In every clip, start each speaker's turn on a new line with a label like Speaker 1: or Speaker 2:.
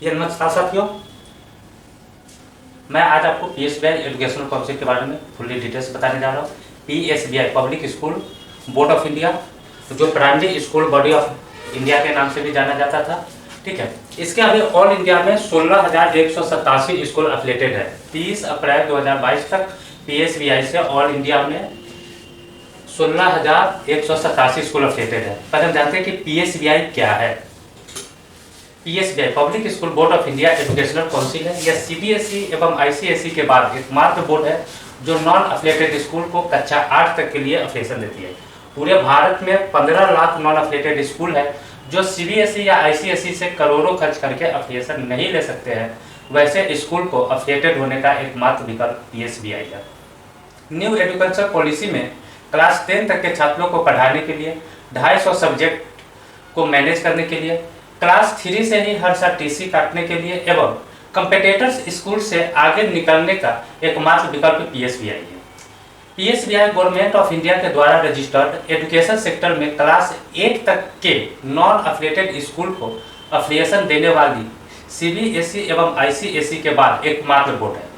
Speaker 1: ये नमस्कार साथियों, मैं आज आपको पीएसबीआई एजुकेशनल काउंसिल के बारे में फुल्ली डिटेल्स बताने जा रहा हूँ। PSBI public school board of India, जो primary school body of India के नाम से भी जाना जाता था, ठीक है। इसके अभी ऑल इंडिया में 16,187 स्कूल एफिलिएटेड है। 30 अप्रैल 2022 तक पीएसबीआई से ऑल इंडिया में 16,187 स्कूल एफिलिएटेड है। पहले हम जानते हैं कि पीएसबीआई क्या है। PSBI public school board of India educational council है। यह सीबीएसई एवं आईसीएसई के बाद एकमात्र बोर्ड है जो नॉन अफिलिएटेड स्कूल को कक्षा 8 तक के लिए अफिलिएशन देती है। पूरे भारत में 15 लाख नॉन अफिलिएटेड स्कूल है जो सीबीएसई या आईसीएसई से करोड़ों खर्च करके अफिलिएशन नहीं ले सकते हैं। वैसे स्कूल को अफिलिएटेड होने का एकमात्र विकल्प पीएसबीआई है। न्यू एजुकेशन पॉलिसी में क्लास 10 तक के छात्रों को पढ़ाने के लिए 250 सब्जेक्ट को मैनेज करने के लिए, क्लास 3 से ही हर साल टीसी काटने के लिए एवं कंपेटेटर्स स्कूल से आगे निकलने का एकमात्र विकल्प पीएसबीआई है। पीएसबीआई गवर्नमेंट ऑफ इंडिया के द्वारा रजिस्टर्ड एजुकेशन सेक्टर में क्लास 8 तक के नॉन अफिलिएटेड स्कूल को अफिलिएशन देने वाली सीबीएसई एवं आईसीएसई के बाद एकमात्र बोर्ड है।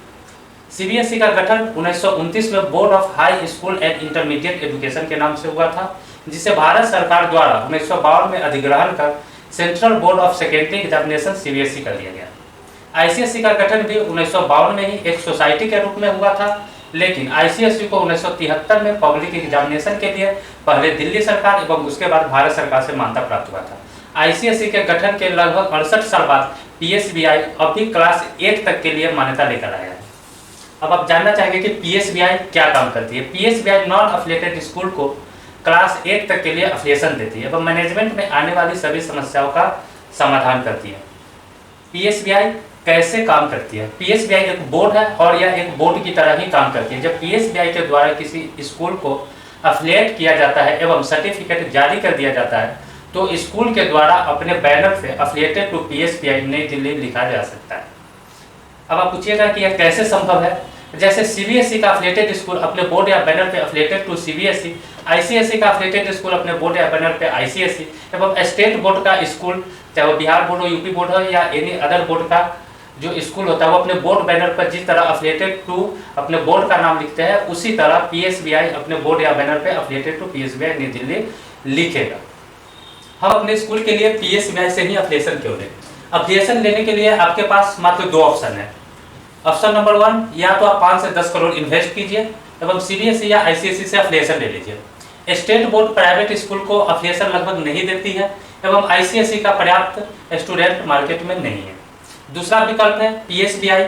Speaker 1: सीबीएसई का गठन 1929 में board of high school and intermediate education के नाम से हुआ था, जिसे भारत सरकार द्वारा 1952 में अधिग्रहण कर central board of secondary examination CBSE कर दिया गया। आईसीएसई का गठन भी 1952 में ही एक सोसाइटी के रूप में हुआ था, लेकिन आईसीएसई को 1973 में पब्लिक एग्जामिनेशन के लिए पहले दिल्ली सरकार एवं उसके बाद भारत सरकार से मान्यता प्राप्त हुआ था। आईसीएसई के गठन के लगभग 68 साल बाद पीएसबीआई अभी क्लास 8 तक के लिए मान्यता लेकर आया है। अब आप जानना चाहेंगे कि पीएसबीआई क्या काम करती है। पीएसबीआई नॉन अफिलिएटेड स्कूल को क्लास 8 तक के लिए अफिलिएशन देती है एवं मैनेजमेंट में आने वाली सभी समस्याओं का समाधान करती है। पीएसबीआई कैसे काम करती है? पीएसबीआई एक बोर्ड है और यह एक बोर्ड की तरह ही काम करती है। जब पीएसबीआई के द्वारा किसी स्कूल को अफिलिएट किया जाता है एवं सर्टिफिकेट जारी कर दिया जाता है तो स्कूल के द्वारा अपने बैनर पे अफिलिएटेड टू पीएसबीआई नई दिल्ली लिखा जा सकता है। अब आप पूछिएगा कि यह कैसे संभव है। जैसे सीबीएसई का अफिलिएटेड स्कूल अपने बोर्ड या बैनर पे अफिलिएटेड टू सीबीएसई, आईसीएसई का अफिलिएटेड स्कूल अपने बोर्ड या बैनर पे आईसीएसई एवं स्टेट बोर्ड का स्कूल, चाहे वो बिहार बोर्ड हो, यूपी बोर्ड हो या एनी अदर बोर्ड का जो स्कूल होता है, वो अपने बोर्ड बैनर पर जिस तरह अफिलिएटेड टू अपने बोर्ड का नाम लिखते हैं, उसी तरह पीएसबीआई अपने बोर्ड या बैनर पे अफिलिएटेड टू पीएसबीआई नई दिल्ली लिखेगा। हम अपने स्कूल के लिए पीएसबीआई से ही अफिलिएशन क्यों लें? अफिलिएशन लेने के लिए आपके पास मात्र 2 ऑप्शन है। ऑप्शन नंबर 1, या तो आप 5 से 10 करोड़ इन्वेस्ट कीजिए एवं सीबीएसई या आईसीएसई से अफिलिएशन ले लीजिए। स्टेट बोर्ड प्राइवेट स्कूल को अफिलिएशन लगभग नहीं देती है एवं आईसीएसई का पर्याप्त स्टूडेंट मार्केट में नहीं है। दूसरा विकल्प है पीएसबीआई,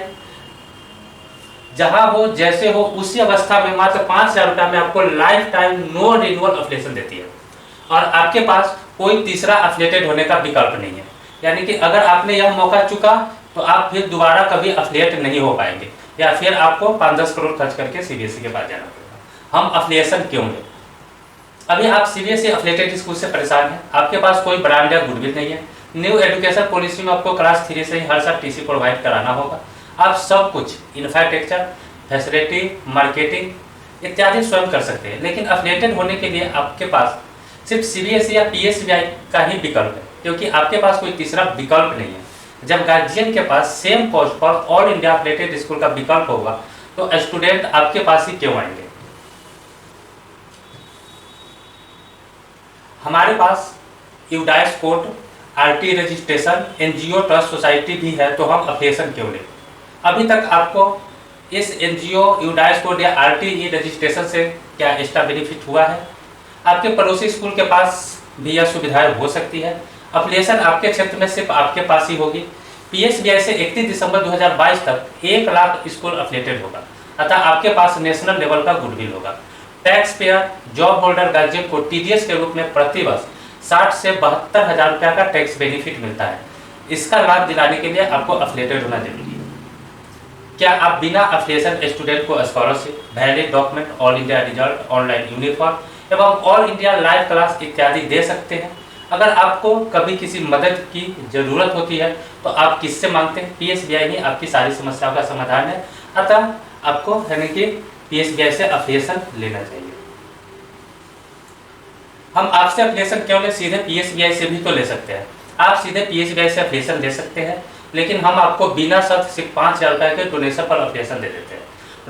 Speaker 1: जहां हो जैसे हो उसी अवस्था में मात्र 5,000 रुपया में आपको lifetime no renewal affiliation देती है और आपके पास कोई तीसरा अफिलिएटेड होने का विकल्प नहीं है। यानी कि अगर आपने यह मौका चुका तो आप फिर दोबारा कभी अफिलिएट नहीं हो पाएंगे या फिर आपको 5-10 करोड़ खर्च करके सीबीएसई के पास जाना पड़ेगा। हम अफिलिएशन क्यों लें? अभी आप सीबीएसई अफिलिएटेड स्कूल से परेशान हैं, आपके पास कोई ब्रांड या गुडविल नहीं है। न्यू एजुकेशन पॉलिसी में आपको क्लास 3 से ही हर साल टीसी प्रोवाइड कराना होगा। आप सब कुछ इंफ्रास्ट्रक्चर, फैसिलिटी, मार्केटिंग इत्यादि स्वयं कर सकते हैं, लेकिन अफिलिएटेड होने के लिए आपके पास सिर्फ सीबीएसई या पीएसबीआई का ही विकल्प है, क्योंकि आपके पास कोई तीसरा विकल्प नहीं है। जब गार्जियन के पास सेम कॉस्ट पर ऑल इंडिया अफिलिएटेड स्कूल का विकल्प होगा तो स्टूडेंट आपके पास ही क्यों आएंगे? हमारे पास UDISE code, RT registration, NGO trust society भी है, तो हम अफिलिएशन क्यों लें? अभी तक आपको इस एनजीओ, यूडाइस कोड या आरटी रजिस्ट्रेशन से क्या एक्स्ट्रा बेनिफिट हुआ है? आपके पड़ोसी स्कूल के पास भी यह सुविधाएं हो सकती है। अफिलिएशन आपके क्षेत्र में सिर्फ आपके पास ही होगी। पीएसबीआई से 31 दिसंबर 2022 तक 1 लाख स्कूल अफिलिएटेड होगा, अतः आपके पास नेशनल लेवल का गुडविल होगा। Tax payer, job holder guardian को टीडीएस के रूप में प्रति वर्ष 60 से 72,000 रुपया का टैक्स बेनिफिट मिलता है। इसका लाभ दिलाने के लिए आपको अफिलिएटेड होना जरूरी है। क्या आप बिना अफिलिएशन स्टूडेंट को scholarship, valid document, all India result, online uniform एवं ऑल इंडिया लाइव क्लास इत्यादि दे सकते हैं? अगर आपको कभी किसी मदद की जरूरत होती है तो आप किससे मांगते हैं? पीएसबीआई ही आपकी सारी समस्याओं का समाधान है, अतः आपको यानी कि पीएसबीआई से अफिलिएशन लेना चाहिए। हम आपसे अफिलिएशन क्यों ले? सीधे पीएसबीआई से भी तो ले सकते हैं। आप सीधे पीएसबीआई से अफिलिएशन ले सकते हैं। लेकिन हम आपको बिना शर्त सिर्फ 5,000 रुपये के डोनेशन पर अफिलिएशन दे देते हैं।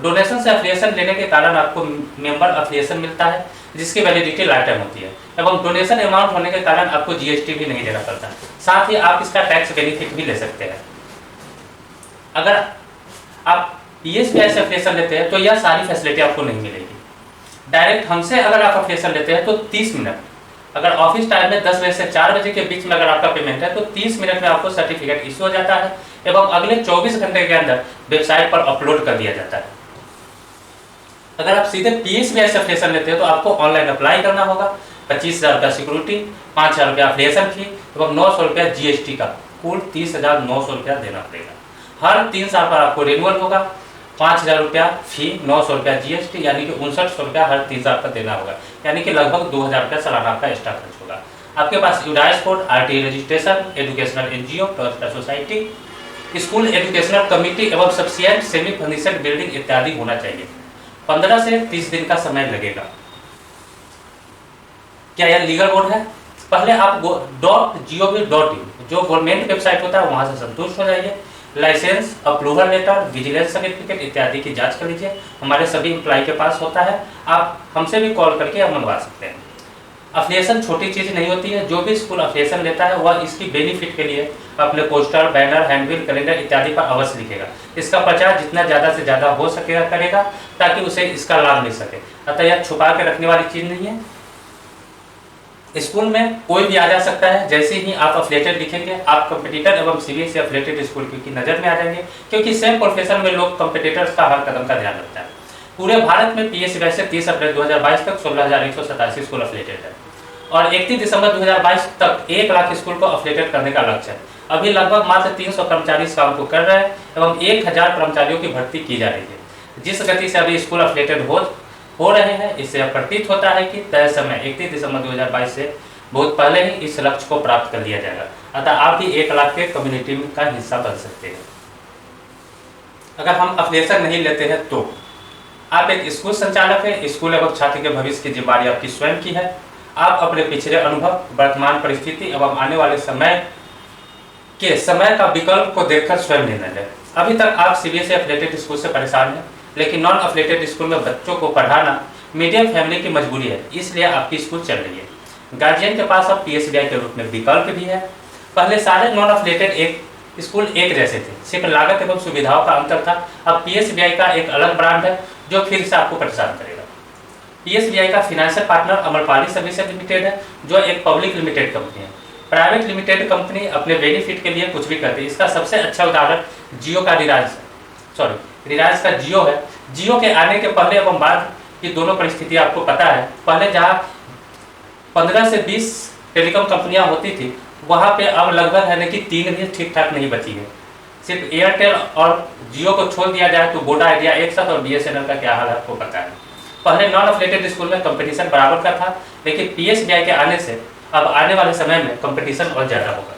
Speaker 1: डोनेशन से अफिलिएशन लेने के कारण आपको मेंबर अफिलिएशन मिलता है, जिसकी वैलिडिटी लाइफ टाइम होती है, एवं डोनेशन अमाउंट होने के कारण आपको जीएसटी भी नहीं देना पड़ता। साथ ही आप इसका टैक्स बेनिफिट भी ले सकते हैं। अगर आप पीएसबीआई से अफिलिएशन लेते हैं तो यह सारी फैसिलिटी आपको नहीं मिलेगी। डायरेक्ट हमसे अगर आप अफिलिएशन लेते हैं तो 30 मिनट, अगर ऑफिस टाइम में 10 बजे से 4 बजे के बीच में अगर आपका पेमेंट है तो 30 मिनट में आपको सर्टिफिकेट इशू हो जाता है एवं अगले 24 घंटे के अंदर वेबसाइट पर अपलोड कर दिया जाता है। अगर आप सीधे पीएसबीआई से अफिलिएशन लेते हैं तो आपको ऑनलाइन अप्लाई करना होगा। 25,000 का सिक्योरिटी, 5,000 रुपया अफिलिएशन फी एवं 900 रुपया जीएसटी का कुल 30,900 रुपया देना पड़ेगा। हर 3 साल पर आपको रिन्यूअल होगा। 5,000 रुपया फी, 900 रुपया जीएसटी, यानी कि 5900 रुपया हर 3 साल पर देना होगा, यानी कि लगभग 2,000 रुपया सालाना आपका एक्स्ट्रा खर्च होगा। आपके पास UDISE code, RTE registration, educational NGO, trust society, school educational committee एवं सफिशिएंट सेमी फर्निश्ड बिल्डिंग इत्यादि होना चाहिए। 15 से 30 दिन का समय लगेगा। क्या यह लीगल बोर्ड है? पहले आप .gov.in जो गवर्नमेंट वेबसाइट होता है वहां से संतुष्ट हो जाइए। Licence, approval letter, vigilance certificate इत्यादि की जांच कर लीजिए। हमारे सभी एम्प्लॉय के पास होता है, आप हमसे भी कॉल करके आप मंगवा सकते हैं। अफिलिएशन छोटी चीज नहीं होती है। जो भी स्कूल अफिलिएशन लेता है वह इसकी बेनिफिट के लिए अपने पोस्टर, बैनर, हैंडबिल, कैलेंडर इत्यादि पर अवश्य लिखेगा। इसका प्रचार जितना ज़्यादा से ज़्यादा हो सकेगा करेगा ताकि उसे इसका लाभ मिल सके। अतः यह छुपा के रखने वाली चीज़ नहीं है। स्कूल में कोई भी आ जा सकता है। जैसे ही आप अफिलिएटेड लिखेंगे आप कंपटीटर एवं सीबीएसई अफिलिएटेड स्कूल की नज़र में आ जाएंगे, क्योंकि सेम प्रोफेशन में लोग कंपटीटर्स का हर कदम का ध्यान रखता है। पूरे भारत में पीएसबीआई से 30 अप्रैल 2022 तक 16,187 स्कूल अफिलिएटेड है और 31 दिसंबर 2022 तक 1 लाख स्कूल को अफिलिएटेड करने का लक्ष्य है। अभी लगभग मात्र 300 कर्मचारी इस काम को कर रहे हैं एवं 1,000 कर्मचारियों की भर्ती की जा रही है। जिस गति से अभी स्कूल अफिलिएटेड हो रहे हैं, इससे अब प्रतीत होता है कि तय समय 31 दिसंबर 2022 से बहुत पहले ही इस लक्ष्य को प्राप्त कर लिया जाएगा। अतः आप भी 1 लाख के कम्युनिटी का हिस्सा बन सकते हैं। अगर हम अफिलिएशन नहीं लेते हैं तो आप एक स्कूल संचालक हैं। स्कूल एवं छात्र के भविष्य की जिम्मेदारी आपकी स्वयं की है। आप अपने पिछले अनुभव, वर्तमान परिस्थिति एवं आने वाले समय का विकल्प को देखकर स्वयं निर्णय लें। अभी तक आप सीबीएसई अफिलिएटेड स्कूल से परेशान हैं, लेकिन नॉन अफिलिएटेड स्कूल में बच्चों को पढ़ाना मीडियम फैमिली की मजबूरी है, इसलिए आपकी स्कूल चल रही है। गार्जियन के पास अब पीएसबीआई के रूप में विकल्प भी है। पहले सारे नॉन अफिलिएटेड स्कूल एक जैसे थे, सिर्फ लागत एवं सुविधाओं का अंतर था। अब पीएसबीआई का एक अलग ब्रांड है जो फिर से आपको परेशान करेगा। पीएसबीआई का financial partner Amrapali services limited है, जो एक पब्लिक लिमिटेड कंपनी है। प्राइवेट लिमिटेड कंपनी अपने बेनिफिट के लिए कुछ भी करती है। इसका सबसे अच्छा उदाहरण रिलायंस का जियो है। जियो के आने के पहले एवं बाद की दोनों परिस्थिति आपको पता है। पहले जहाँ 15 से 20 टेलीकॉम कंपनियां होती थी, वहाँ पे अब लगभग है कि 3 भी ठीक ठाक नहीं बची है। सिर्फ एयरटेल और जियो को छोड़ दिया जाए तो वोडा, आइडिया एक साथ और बीएसएनएल का क्या हाल है आपको पता है। पहले नॉन अफिलिएटेड स्कूल में कंपटीशन बराबर का था, लेकिन पीएसबीआई के आने से अब आने वाले समय में कंपटीशन और ज़्यादा होगा।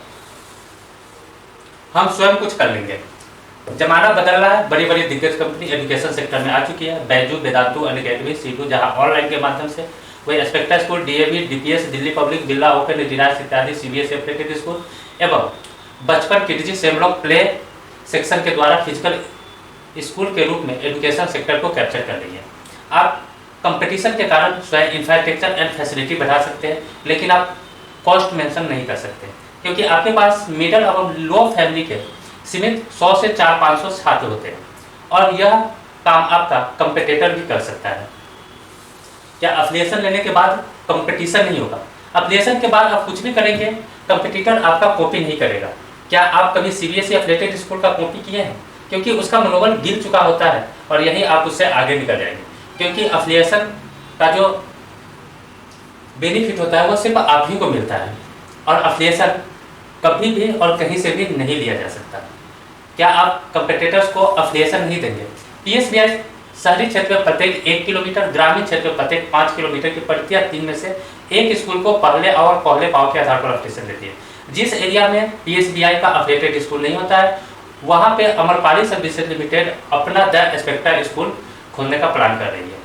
Speaker 1: हम स्वयं कुछ कर लेंगे। जमाना बदल रहा है। बड़ी बड़ी दिग्गज कंपनी एजुकेशन सेक्टर में आ चुकी है। बैजू, वेदांतु, अनअकैडमी, सीटू, जहाँ ऑनलाइन के माध्यम से वही spectra school, DAV, DPS, Delhi public, Birla open, Reliance इत्यादि सीबीएसई अफिलिएटेड स्कूल एवं बचपन किडजी सेमलॉक प्ले सेक्शन के द्वारा फिजिकल स्कूल के रूप में एजुकेशन सेक्टर को कैप्चर कर रही है। आप कंपटीशन के कारण स्वयं इंफ्रास्ट्रक्चर एंड फैसिलिटी बढ़ा सकते हैं, लेकिन आप कॉस्ट मेंशन नहीं कर सकते, क्योंकि आपके पास मिडिल और लो फैमिली के सीमित 100 से 400-500 छात्र होते हैं और यह काम आपका कंपटीटर भी कर सकता है। क्या अफिलिएशन लेने के बाद कंपटीशन नहीं होगा? अफिलिएशन के बाद आप कुछ भी करेंगे, कंपटीटर आपका कॉपी नहीं करेगा। क्या आप कभी सीबीएसई अफिलिएटेड स्कूल का कॉपी किए हैं? क्योंकि उसका मनोबल गिर चुका होता है और यही आप उससे आगे निकल जाएंगे, क्योंकि अफिलिएशन का जो बेनिफिट होता है वो सिर्फ आप ही को मिलता है और अफिलिएशन कभी भी और कहीं से भी नहीं लिया जा सकता। क्या आप कंपटीटर्स को अफिलिएशन नहीं देंगे? पीएसबीआई शहरी क्षेत्र में प्रत्येक 1 किलोमीटर, ग्रामीण क्षेत्र में प्रत्येक 5 किलोमीटर की प्रत्येक 3 में से एक स्कूल को पहले पाव के आधार पर अफिलिएशन देती है। जिस एरिया में पीएसबीआई का अफिलिएटेड स्कूल नहीं होता है, वहाँ पे अमरपाली सर्विसेज लिमिटेड अपना द स्पेक्ट्रा स्कूल खोलने का प्लान कर रही है।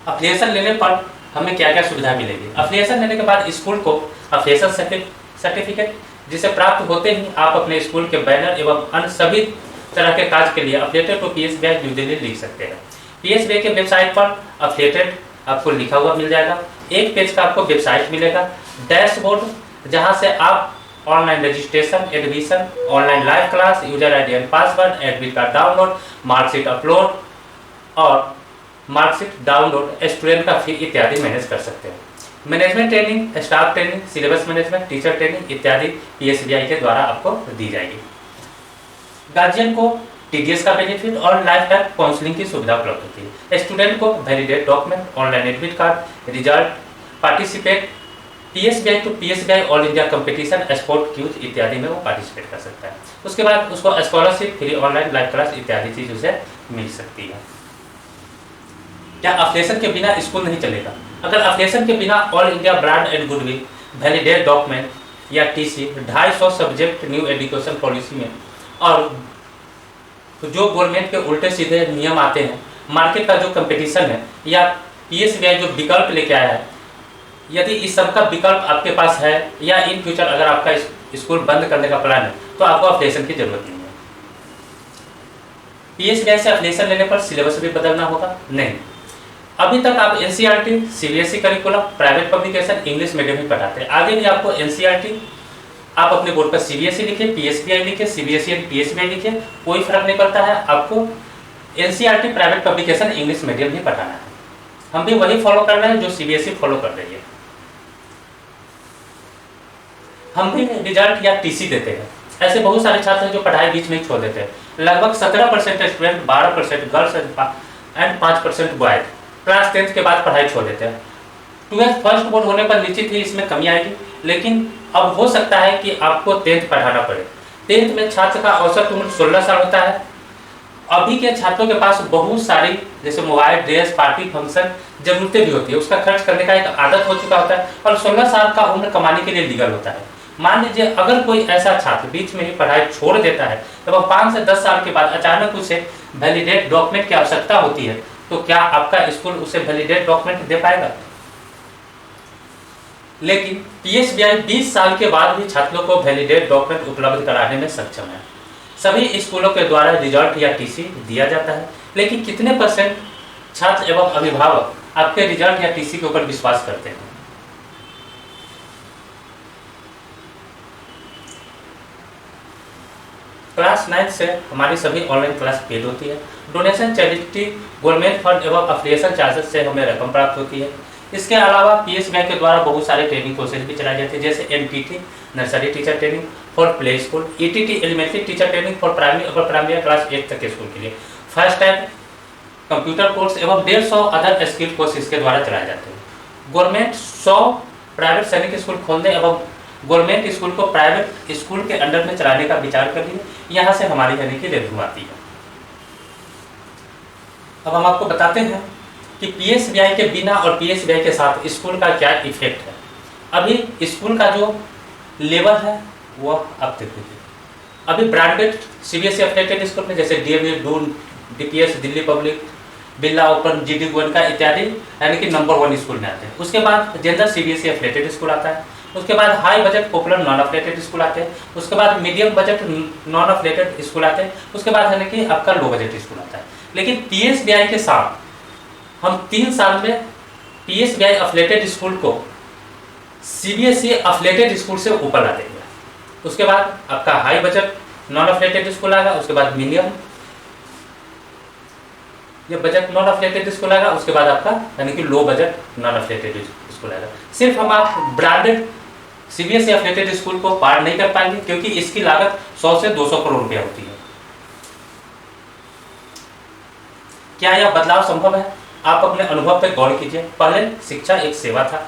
Speaker 1: अफिलिएशन लेने पर हमें क्या क्या सुविधा मिलेगी? अफिलिएशन लेने के बाद स्कूल को अफिलिएशन सर्टिफिकेट, जिसे प्राप्त होते ही आप अपने स्कूल के बैनर एवं अन्य सभी तरह के कार्य के लिए affiliated to PSBI New Delhi लिख सकते हैं। PSBI के वेबसाइट पर अफिलिएटेड आपको लिखा हुआ मिल जाएगा। एक पेज का आपको वेबसाइट मिलेगा, डैशबोर्ड, जहां से आप online registration, admission, online live class, user ID and password, admit card download, marksheet upload और मार्कशीट डाउनलोड, स्टूडेंट का फी इत्यादि मैनेज कर सकते हैं। Management training, staff training, syllabus management, teacher training इत्यादि PSBI के द्वारा आपको दी जाएगी। गार्जियन को TDS का बेनिफिट और लाइफ टाइम काउंसलिंग की सुविधा उपलब्ध होती है। स्टूडेंट को validate document, online admit card, result, participate PSBI to PSBI all India competition, sport quiz इत्यादि में वो पार्टिसिपेट कर सकता है। उसके बाद उसको scholarship, free online live class इत्यादि चीज उसे मिल सकती है। क्या अफिलिएशन के बिना स्कूल नहीं चलेगा? अगर अफिलिएशन के बिना all India brand and goodwill, validate document या TC, 250 subject new education policy में और जो गवर्नमेंट के उल्टे सीधे नियम आते हैं, मार्केट का जो कंपटीशन है, या PSBI जो विकल्प लेके आया है, यदि इस सब का विकल्प आपके पास है या इन फ्यूचर अगर आपका स्कूल बंद करने का प्लान है तो आपको अफिलिएशन की जरूरत नहीं है। PSBI से अफिलिएशन लेने पर सिलेबस भी बदलना होगा? नहीं। अभी तक आप NCERT, CBSE curriculum, private publication, English medium ही पढ़ाते हैं। आगे भी आपको NCERT आप अपने बोर्ड पर CBSE लिखे, PSBI लिखे, CBSE एंड PSBI लिखे, कोई फर्क नहीं पड़ता है। आपको NCERT, private publication, English medium ही पढ़ाना है। हम भी वही फॉलो कर रहे हैं जो CBSE फॉलो कर रही है। हम भी रिजल्ट या TC देते हैं। ऐसे बहुत सारे छात्र हैं जो पढ़ाई बीच में ही छोड़ देते हैं। लगभग 17% student, 12% girls and 5% boys class 10th के बाद पढ़ाई छोड़ देते हैं। 12th फर्स्ट बोर्ड होने पर निश्चित ही इसमें कमी आएगी, लेकिन अब हो सकता है कि आपको 10th पढ़ाना पड़े। 10th में छात्र का औसत उम्र 16 साल होता है। अभी के छात्रों के पास बहुत सारी जैसे मोबाइल, ड्रेस, पार्टी, फंक्शन जरूरतें भी होती है, उसका खर्च करने का एक आदत हो चुका होता है और 16 साल का उम्र कमाने के लिए लीगल होता है। मान लीजिए अगर कोई ऐसा छात्र बीच में ही पढ़ाई छोड़ देता है तो 5 से 10 साल के बाद अचानक उसे वैलिडेट डॉक्यूमेंट की आवश्यकता होती है, तो क्या आपका स्कूल उसे वैलिडेट डॉक्यूमेंट दे पाएगा? लेकिन PSBI 20 साल के बाद भी छात्रों को वैलिडेट डॉक्यूमेंट उपलब्ध कराने में सक्षम है। सभी स्कूलों के द्वारा रिजल्ट या TC दिया जाता है, लेकिन कितने % छात्र एवं अभिभावक आपके रिजल्ट या TC के ऊपर विश्वास करते हैं? क्लास 9 से हमारी सभी ऑनलाइन क्लास पेड होती है। डोनेशन, चैरिटी, गवर्नमेंट फंड एवं अफिलिएशन चार्जेस से हमें रकम प्राप्त होती है। इसके अलावा PSBI के द्वारा बहुत सारे ट्रेनिंग कोर्सेज भी चलाए जाते हैं, जैसे NTT nursery teacher training for play school, ETT elementary teacher training for primary upper primary class 8 तक के स्कूल के लिए, फर्स्ट टाइम कंप्यूटर कोर्स एवं 150 अदर स्किल कोर्स इसके द्वारा चलाए जाते हैं। गवर्नमेंट 100 प्राइवेट सैनिक स्कूल खोलने एवं गवर्नमेंट स्कूल को प्राइवेट स्कूल के अंडर में चलाने का विचार कर रही है। यहाँ से हमारी यानी कि रेवेन्यू आती है। अब हम आपको बताते हैं कि PSBI के बिना और PSBI के साथ स्कूल का क्या इफेक्ट है। अभी स्कूल का जो लेवल है वो आप देख लीजिए। अभी ब्रांडेड CBSE अफिलिएटेड स्कूल में जैसे DAV, Doon, DPS, Delhi public, Birla open, GD Goenka इत्यादि यानी कि नंबर 1 स्कूल में आते हैं। उसके बाद जनरल CBSE अफिलिएटेड स्कूल आता है। उसके बाद high budget popular non affiliated school आते हैं। उसके बाद medium budget non affiliated school आते हैं। उसके बाद यानी कि आपका लो बजट स्कूल आता है। लेकिन PSBI के साथ हम 3 साल में PSBI अफिलिएटेड स्कूल को CBSE अफिलिएटेड स्कूल से ऊपर ला देंगे। उसके बाद आपका high budget non affiliated school आएगा, उसके बाद मीडियम ये बजट नॉन अफिलिएटेड स्कूल आएगा, उसके बाद आपका यानी कि low budget non affiliated school आएगा। सिर्फ हम आप ब्रांडेड CBSE अफिलिएटेड स्कूल को पार नहीं कर पाएंगे, क्योंकि इसकी लागत 100 से 200 करोड़ रुपया होती है। क्या यह बदलाव संभव है? आप अपने अनुभव पर गौर कीजिए। पहले शिक्षा एक सेवा था,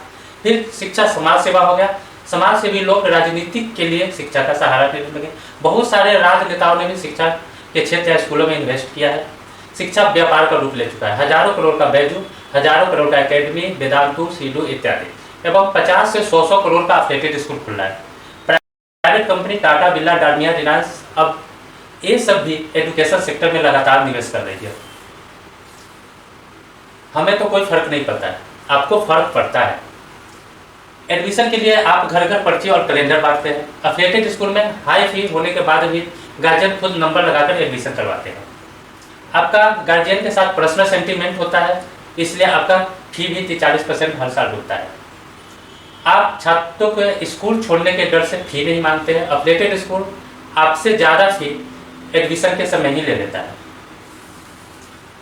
Speaker 1: फिर शिक्षा समाज सेवा हो गया। समाज सेवी लोग राजनीतिक के लिए शिक्षा का सहारा लेने लगे। बहुत सारे राजनेताओं ने भी शिक्षा के क्षेत्र या स्कूलों में इन्वेस्ट किया है। शिक्षा व्यापार का रूप ले चुका है। हजारों करोड़ का बैजू, हजारों करोड़ का एकेडमी, वेदांतु, सीडू इत्यादि एवं 50 से 100 करोड़ का अफिलिएटेड स्कूल खुल रहा है। प्राइवेट कंपनी टाटा, बिरला, डालमिया, रिलायंस अब ये सब भी एजुकेशन सेक्टर में लगातार निवेश कर रही है। हमें तो कोई फर्क नहीं पड़ता है, आपको फर्क पड़ता है। एडमिशन के लिए आप घर घर पर्ची और कैलेंडर बांटते हैं। अफिलिएटेड स्कूल में हाई फी होने के बाद भी गार्जियन खुद नंबर लगाकर एडमिशन करवाते हैं। आपका गार्जियन के साथ पर्सनल सेंटीमेंट होता है, इसलिए आपका फी भी 40% हर साल होता है। आप छात्रों को स्कूल छोड़ने के डर से फी नहीं मांगते हैं। अफिलिएटेड स्कूल आपसे ज़्यादा फी एडमिशन के समय ही ले लेता है।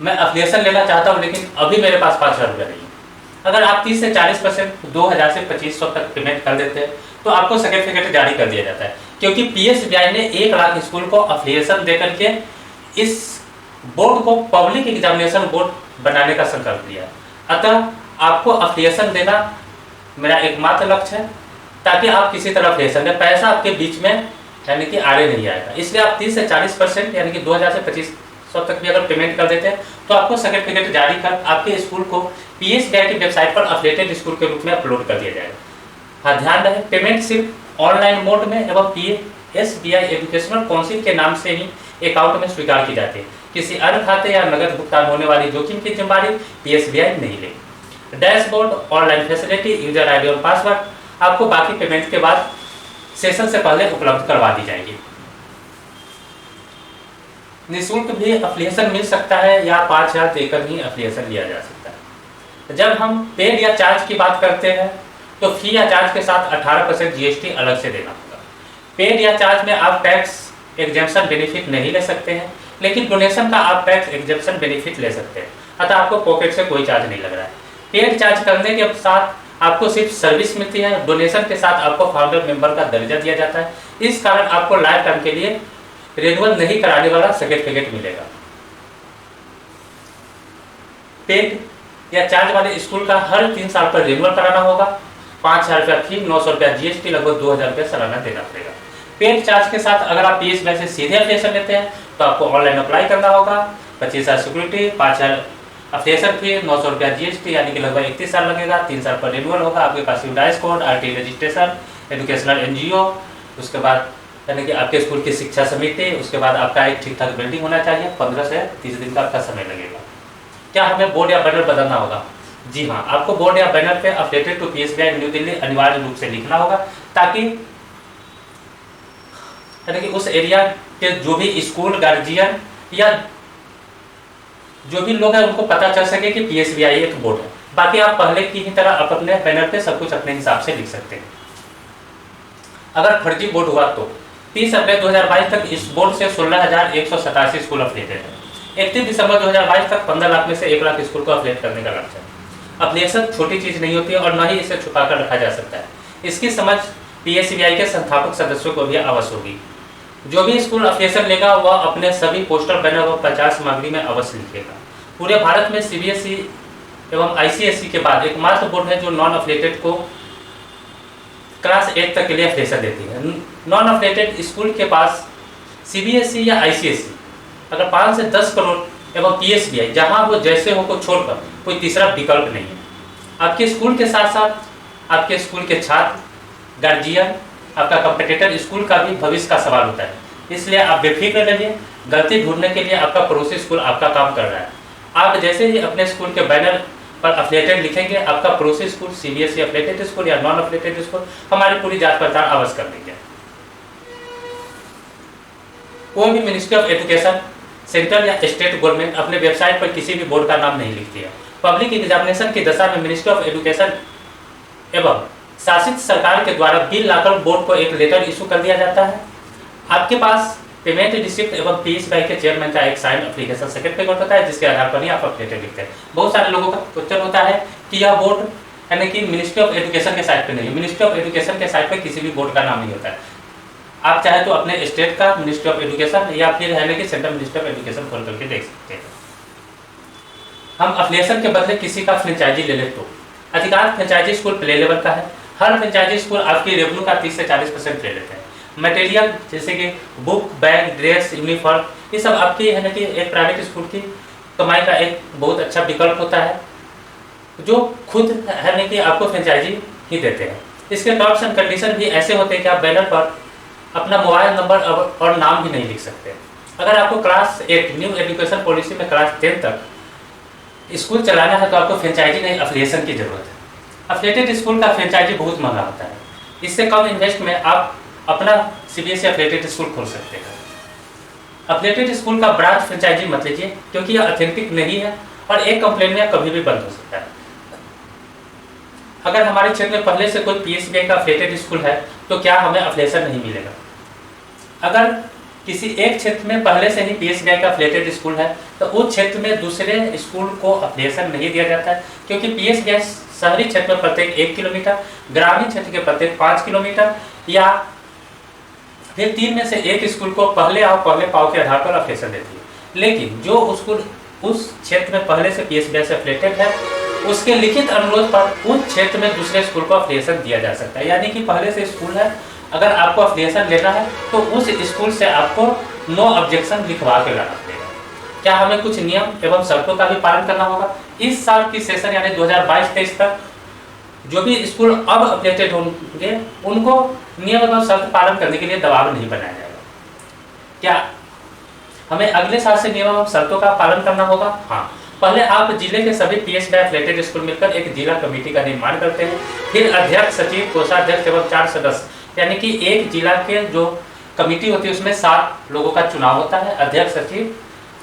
Speaker 1: मैं अफिलिएशन लेना चाहता हूँ लेकिन अभी मेरे पास 5,000 रुपये नहीं है। अगर आप 30 से 40% 2,000 से 2,500 तक पेमेंट कर देते हैं तो आपको सर्टिफिकेट जारी कर दिया जाता है, क्योंकि पीएसबीआई ने 1 लाख स्कूल को अफिलिएशन देकर के इस बोर्ड को पब्लिक एग्जामिनेशन बोर्ड बनाने का संकल्प लिया। अतः आपको अफिलिएशन देना मेरा एकमात्र लक्ष्य है, ताकि आप किसी तरह अफिलिएशन दें, पैसा आपके बीच में यानी कि आड़े नहीं आएगा। इसलिए आप 30 से 40% यानी कि 2,000 से 2,500 तक भी अगर पेमेंट कर देते हैं तो आपको सर्टिफिकेट जारी कर आपके स्कूल को पीएसबीआई की वेबसाइट पर अफिलिएटेड स्कूल के रूप में अपलोड कर दिया जाएगा। हाँ, ध्यान रहे, पेमेंट सिर्फ ऑनलाइन मोड में एवं पीएसबीआई एजुकेशनल काउंसिल के नाम से ही अकाउंट में स्वीकार की जाती है। किसी अन्य खाते या नगद भुगतान होने वाली जोखिम की जिम्मेदारी पीएसबीआई नहीं लेगी। Dashboard, online facility, user ID और पासवर्ड आपको बाकी पेमेंट के बाद सेशन से पहले उपलब्ध करवा दी जाएगी। निःशुल्क भी अफिलिएशन मिल सकता है या 5,000 देकर ही अफिलिएशन लिया जा सकता है। जब हम पेड या चार्ज की बात करते हैं तो फी या चार्ज के साथ 18% जीएसटी अलग से देना होगा। पेड या चार्ज में आप टैक्स एग्जेम्पशन बेनिफिट नहीं ले सकते हैं, लेकिन डोनेशन का आप टैक्स एग्जेम्पशन बेनिफिट ले सकते हैं, अतः आपको पॉकेट से कोई चार्ज नहीं लग रहा है। पेड चार्ज करने के साथ आपको सिर्फ सर्विस मिलती है, डोनेशन के साथ आपको फाउंडर मेंबर का दर्जा दिया जाता है। इस कारण आपको लाइफ टाइम के लिए रिन्यूअल नहीं कराने वाला सर्टिफिकेट मिलेगा। पेड या चार्ज वाले स्कूल का हर 3 साल पर रिन्यूअल कराना होगा। 5,000 रुपया फी, 900 रुपया जीएसटी, लगभग 2,000 रुपया सालाना देना पड़ेगा। पेड चार्ज के साथ अगर आप पीएसबीआई से सीधे अफिलिएशन लेते हैं तो आपको ऑनलाइन अप्लाई करना होगा। 25,000 सिक्योरिटी, 5,000 अफिलिएशन फी, 900 रुपया जीएसटी, यानी कि लगभग 31 साल लगेगा। 3 साल पर रिन्यूअल होगा। आपके पास UDISE code, RT registration, educational NGO, उसके बाद यानी कि आपके स्कूल की शिक्षा समिति, उसके बाद आपका एक ठीक ठाक बिल्डिंग होना चाहिए। 15 से 30 दिन का आपका समय लगेगा। क्या हमें बोर्ड या बैनर बदलना होगा? जी हाँ, आपको बोर्ड या बैनर पे अफिलिएटेड टू पीएसबीआई न्यू दिल्ली अनिवार्य रूप से लिखना होगा, ताकि यानी कि उस एरिया के जो भी स्कूल गार्जियन या जो भी लोग हैं उनको पता चल सके कि पीएसबीआई एक बोर्ड है। बाकी आप पहले की ही तरह आप अपने बैनर पे सब कुछ अपने हिसाब से लिख सकते हैं। अगर फर्जी बोर्ड हुआ तो 30 अप्रैल 2022 तक इस बोर्ड से 16,187 स्कूल अफिलिएटेड है। 31 दिसंबर 2022 तक 15 लाख में से 1 लाख स्कूल को अफिलिएट करने का लक्ष्य है। अफिलिएशन छोटी चीज नहीं होती है और न ही इसे छुपा कर रखा जा सकता है। इसकी समझ पीएसबीआई के संस्थापक सदस्यों को भी अवश्य होगी। जो भी स्कूल अफिलिएशन लेगा वह अपने सभी पोस्टर, बैनर व प्रचार सामग्री में अवश्य लिखेगा। पूरे भारत में सीबीएसई एवं आईसीएसई के बाद एकमात्र बोर्ड है जो नॉन अफिलिएटेड को क्लास 8 तक के लिए अफिलिएशन देती है। नॉन अफिलिएटेड स्कूल के पास सीबीएसई या आईसीएसई अगर 5 से 10 करोड़ एवं पीएसबीआई जहां वो जैसे हो को छोड़कर कोई तीसरा विकल्प नहीं है। आपके स्कूल के साथ साथ आपके स्कूल के छात्र, गार्जियन, आपका कंपटीटर स्कूल का भी भविष्य का सवाल होता है। इसलिए आप बेफिक्र रहिए। गलती ढूंढने के लिए आपका पड़ोसी स्कूल आपका काम कर रहा है। आप जैसे ही अपने स्कूल के बैनर पर अफिलिएटेड लिखेंगे, आपका पड़ोसी स्कूल, सीबीएसई अफिलिएटेड स्कूल या नॉन अफिलिएटेड स्कूल, हमारी पूरी जांच पड़ताल अवश्य कर देंगे। कोई भी मिनिस्ट्री ऑफ एजुकेशन, सेंट्रल या स्टेट गवर्नमेंट अपने वेबसाइट पर किसी भी बोर्ड का नाम नहीं लिखती है। पब्लिक एग्जामिनेशन की दशा में मिनिस्ट्री ऑफ एजुकेशन एवं शासित सरकार के द्वारा बिल लाकर बोर्ड को एक लेटर इशू कर दिया जाता है। आपके पास पेमेंट रिसिप्ट एवं पीएसबीआई के चेयरमैन का एक साइन एप्लीकेशन सर्टिफिकेट होता है, जिसके आधार पर ही आप अफिलिएटेड लिखते हैं। बहुत सारे लोगों का क्वेश्चन होता है कि यह बोर्ड यानी कि मिनिस्ट्री ऑफ एजुकेशन के साइट पे नहीं है। मिनिस्ट्री ऑफ एजुकेशन के साइट पे किसी भी बोर्ड का नाम नहीं होता है। आप चाहे तो अपने स्टेट का मिनिस्ट्री ऑफ एजुकेशन या फिर है कि सेंट्रल मिनिस्ट्री ऑफ एजुकेशन खोल करके देख सकते हैं। हम अफिलिएशन के बदले किसी का फ्रेंचाइजी ले ले तो अधिकांश फ्रेंचाइजी स्कूल प्ले लेवल का है। हर फ्रेंचाइजी स्कूल आपकी रेवेन्यू का 30 से 40% ले लेते हैं। मटेरियल जैसे कि बुक, बैग, ड्रेस, यूनिफॉर्म, ये सब आपकी है ना कि एक प्राइवेट स्कूल की कमाई का एक बहुत अच्छा विकल्प होता है, जो खुद है ना कि आपको फ्रेंचाइजी ही देते हैं। इसके टर्म्स एंड कंडीशन भी ऐसे होते हैं कि आप बैनर पर अपना मोबाइल नंबर और नाम भी नहीं लिख सकते। अगर आपको क्लास 8 न्यू एजुकेशन पॉलिसी में क्लास 10 तक स्कूल चलाना है तो आपको फ्रेंचाइजी नहीं, अफिलिएशन की जरूरत है। अफिलिएटेड स्कूल का फ्रेंचाइजी बहुत महंगा होता है। इससे कम इन्वेस्ट में आप अपना सीबीएसई अफिलिएटेड स्कूल खोल सकते हैं। अफिलिएटेड स्कूल का ब्रांच फ्रेंचाइजी मत लीजिए, क्योंकि यह ऑथेंटिक नहीं है और एक कंप्लेंट में कभी भी बंद हो सकता है। अगर हमारे क्षेत्र में पहले से कोई पीएसबीआई का अफिलिएटेड स्कूल है तो क्या हमें अफिलिएशन नहीं मिलेगा? अगर किसी एक क्षेत्र में पहले से ही पीएसबीआई का अफिलिएटेड स्कूल है तो उस क्षेत्र में दूसरे स्कूल को अफिलिएशन नहीं दिया जाता है, क्योंकि पीएसबीआई शहरी क्षेत्र में प्रत्येक 1 किलोमीटर, ग्रामीण क्षेत्र के प्रत्येक 5 किलोमीटर या फिर 3 में से एक स्कूल को पहले आओ पहले पाओ के आधार पर अफिलिएशन देती है। लेकिन जो स्कूल उस क्षेत्र में पहले से पीएसबीआई से अफिलिएटेड है, उसके लिखित अनुरोध पर उस क्षेत्र में दूसरे स्कूल को अफिलिएशन दिया जा सकता है। यानी कि पहले से स्कूल है, अगर आपको अफिलिएशन लेना है तो उस स्कूल से आपको नो ऑब्जेक्शन लिखवा के लाना पड़ेगा। क्या हमें कुछ नियम एवं शर्तों का भी पालन करना होगा? इस साल की सेशन यानी 2022-23 तक जो भी स्कूल अब अफिलिएटेड होंगे उनको नियम एवं शर्त पालन करने के लिए दबाव नहीं बनाया जाएगा। क्या हमें अगले साल से नियम एवं शर्तों का पालन करना होगा? हाँ। पहले आप जिले के सभी पीएसबीआई अफिलिएटेड स्कूल मिलकर एक जिला कमेटी का निर्माण करते हैं। फिर अध्यक्ष, सचिव, कोषाध्यक्ष एवं 4 सदस्य, यानी कि एक जिला के जो कमेटी होती है उसमें 7 लोगों का चुनाव होता है, अध्यक्ष, सचिव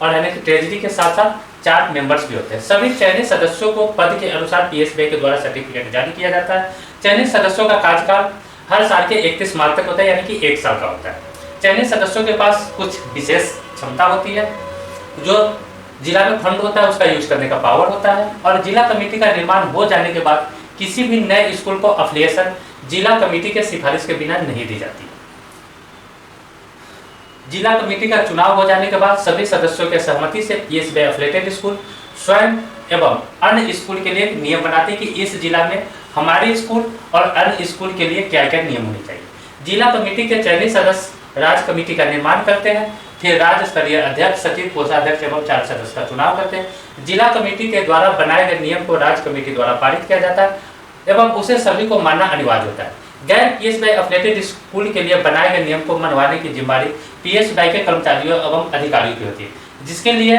Speaker 1: और यानी कि ट्रेजरी के साथ साथ 4 मेंबर्स भी होते हैं। सभी चयनित सदस्यों को पद के अनुसार पीएसबीआई के द्वारा सर्टिफिकेट जारी किया जाता है। चयनित सदस्यों का कार्यकाल हर साल के 31 मार्च तक होता है, यानी कि 1 साल का होता है। चयनित सदस्यों के पास कुछ विशेष क्षमता होती है, जो जिला में फंड होता है उसका यूज करने का पावर होता है, और जिला कमेटी का निर्माण हो जाने के बाद किसी भी नए स्कूल को अफिलिएशन जिला कमेटी के सिफारिश के बिना नहीं दी जाती। जिला कमेटी का चुनाव हो जाने के बाद सभी सदस्यों के सहमति से पीएसबीआई अफिलिएटेड स्कूल स्वयं एवं अन्य स्कूल के लिए नियम बनाते हैं कि इस जिला में हमारे स्कूल और अन्य स्कूल के लिए क्या क्या नियम होने चाहिए। जिला कमेटी के चयनित सदस्य राज्य कमेटी का निर्माण करते हैं, फिर राज्य स्तरीय अध्यक्ष, सचिव, कोषाध्यक्ष एवं 4 सदस्य का चुनाव करते हैं। जिला कमेटी के द्वारा बनाए गए नियम को राज्य कमेटी द्वारा पारित किया जाता है एवं उसे सभी को मानना अनिवार्य होता है। गैर पीएसबीआई अफिलिएटेड स्कूल के लिए बनाए गए नियम को मनवाने की जिम्मेदारी पीएसबीआई के कर्मचारियों एवं अधिकारियों की होती है, जिसके लिए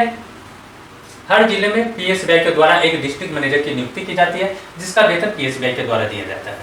Speaker 1: हर जिले में पीएसबीआई के द्वारा एक डिस्ट्रिक्ट मैनेजर की नियुक्ति की जाती है, जिसका वेतन पीएसबीआई के द्वारा दिया जाता है।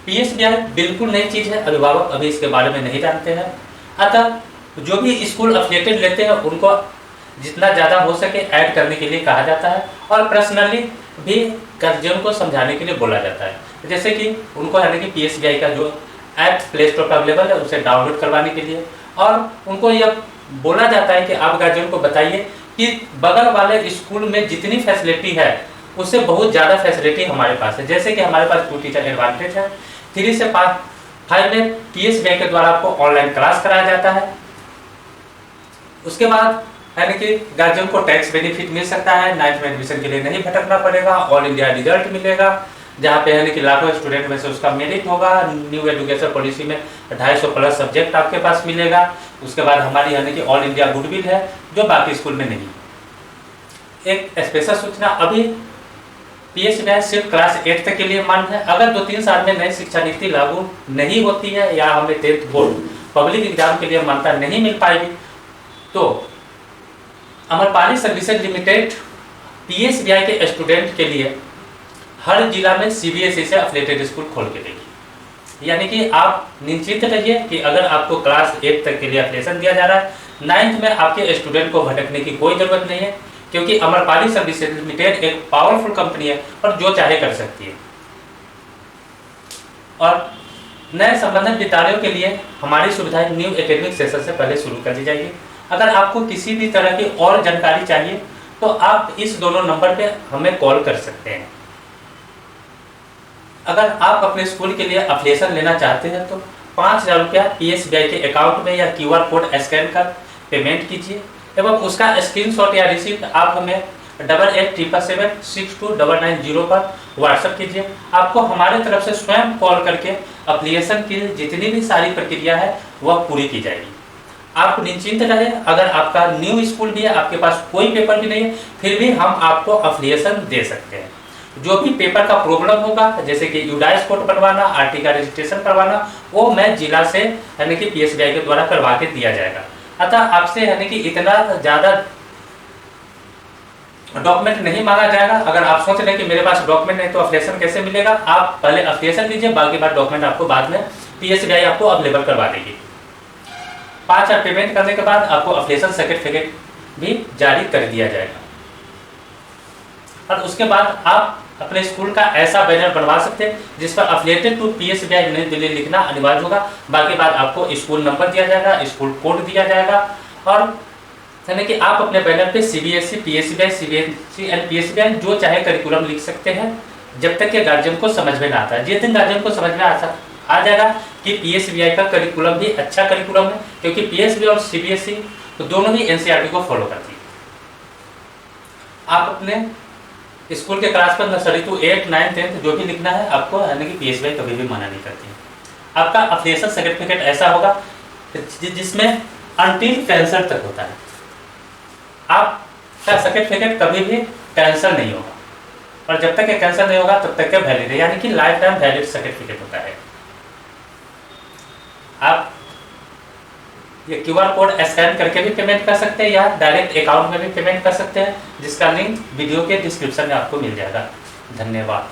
Speaker 1: पीएसबीआई बिल्कुल नई चीज है, अभिभावक अभी इसके बारे में नहीं जानते हैं। अतः जो भी स्कूल अफिलिएटेड लेते हैं उनको जितना ज़्यादा हो सके ऐड करने के लिए कहा जाता है, और पर्सनली भी गार्जियन को समझाने के लिए बोला जाता है। जैसे कि उनको यानी कि पीएसबीआई का जो ऐप प्ले स्टोर पर अवेलेबल है उसे डाउनलोड करवाने के लिए, और उनको यह बोला जाता है कि आप गार्जियन को बताइए कि बगल वाले स्कूल में जितनी फैसिलिटी है उससे बहुत ज़्यादा फैसिलिटी हमारे पास है। जैसे कि हमारे पास 2 टीचर एडवांटेज है, 3 से 5 में पीएसबीआई के द्वारा आपको ऑनलाइन क्लास कराया जाता है। उसके बाद यानी कि गार्जियन को टैक्स बेनिफिट मिल सकता है, 9th में एडमिशन के लिए नहीं भटकना पड़ेगा, ऑल इंडिया रिजल्ट मिलेगा जहाँ पे यानी कि लाखों स्टूडेंट में से उसका मेरिट होगा। न्यू एजुकेशन पॉलिसी में 250 प्लस सब्जेक्ट आपके पास मिलेगा। उसके बाद हमारी यानी कि ऑल इंडिया गुडविल है जो बाकी स्कूल में नहीं। एक स्पेशल सूचना, अभी पीएसबीआई सिर्फ क्लास 8 तक के लिए मान्य है। अगर 2-3 साल में नई शिक्षा नीति लागू नहीं होती है या हमें 10th बोर्ड पब्लिक एग्जाम के लिए मान्यता नहीं मिल पाएगी तो अमरपाली सर्विसेज लिमिटेड पीएसबीआई के स्टूडेंट के लिए हर जिला में सीबीएसई से अफिलिएटेड स्कूल खोल के देगी। यानी कि आप निश्चिंत रहिए कि अगर आपको क्लास 8 तक के लिए अफिलिएशन दिया जा रहा है, 9th में आपके स्टूडेंट को भटकने की कोई जरूरत नहीं है, क्योंकि अमरपाली सर्विसेज लिमिटेड एक पावरफुल कंपनी है और जो चाहे कर सकती है। और नए संबंधित विद्यालयों के लिए हमारी सुविधाएं न्यू एकेडमिक सेशन से पहले शुरू कर दी जाएगी। अगर आपको किसी भी तरह की और जानकारी चाहिए तो आप इस दोनों नंबर पे हमें कॉल कर सकते हैं। अगर आप अपने स्कूल के लिए अफिलिएशन लेना चाहते हैं तो 5,000 रुपया पीएसबीआई के अकाउंट में या QR कोड स्कैन कर पेमेंट कीजिए एवं उसका स्क्रीनशॉट या रिसीप्ट आप हमें 8877762990 पर व्हाट्सएप कीजिए। आपको हमारे तरफ से स्वयं कॉल करके अफिलिएशन की जितनी भी सारी प्रक्रिया है वह पूरी की जाएगी। आप निश्चिंत रहें, अगर आपका न्यू स्कूल भी है, आपके पास कोई पेपर भी नहीं है, फिर भी हम आपको अफिलिएशन दे सकते हैं। जो भी पेपर का प्रॉब्लम होगा, जैसे कि यूडाइस कोड बनवाना, आरटी का रजिस्ट्रेशन करवाना, वो मैं जिला से यानी कि पीएसबीआई के द्वारा करवा के दिया जाएगा। अतः आपसे यानी कि इतना ज़्यादा डॉक्यूमेंट नहीं मांगा जाएगा। अगर आप सोच रहे हैं कि मेरे पास डॉक्यूमेंट नहीं तो अफिलिएशन कैसे मिलेगा, आप पहले अफिलिएशन लीजिए, बाकी बात डॉक्यूमेंट आपको बाद में PSBI आपको अवेलेबल करवा देगी। 5,000 पेमेंट करने के बाद आपको अफिलिएशन सर्टिफिकेट भी जारी कर दिया जाएगा। और उसके बाद आप अपने स्कूल का ऐसा बैनर बनवा सकते हैं जिस पर अफिलिएटेड टू PSBI नई दिल्ली लिखना अनिवार्य होगा। बाकी बात आपको स्कूल नंबर दिया जाएगा, स्कूल कोड दिया जाएगा, और यानी कि आप अपने बैनर पे CBSE, PSBI, CBSE and PSBI जो चाहे करिकुलम लिख सकते हैं, जब तक कि गार्जियन को समझ में ना आता है। जिस दिन गार्जियन को समझ में आ जाएगा कि PSBI का करिकुलम भी अच्छा करिकुलम है, क्योंकि PSBI और CBSE तो दोनों ही NCERT को फॉलो करती है। आप अपने स्कूल के क्लास पर नर्सरी टू 8, 9, 10 जो भी लिखना है आपको, यानी कि PSBI कभी भी मना नहीं करती है। आपका अफिलिएशन सर्टिफिकेट ऐसा होगा जिसमें अनटिल कैंसर तक होता है। आपका सर्टिफिकेट कभी भी कैंसिल नहीं होगा, और जब तक ये कैंसिल नहीं होगा तब तक वैलिड है, यानी कि लाइफ टाइम वैलिड सर्टिफिकेट होता है। आप ये QR कोड स्कैन करके भी पेमेंट कर सकते हैं या डायरेक्ट अकाउंट में भी पेमेंट कर सकते हैं, जिसका लिंक वीडियो के डिस्क्रिप्शन में आपको मिल जाएगा। धन्यवाद।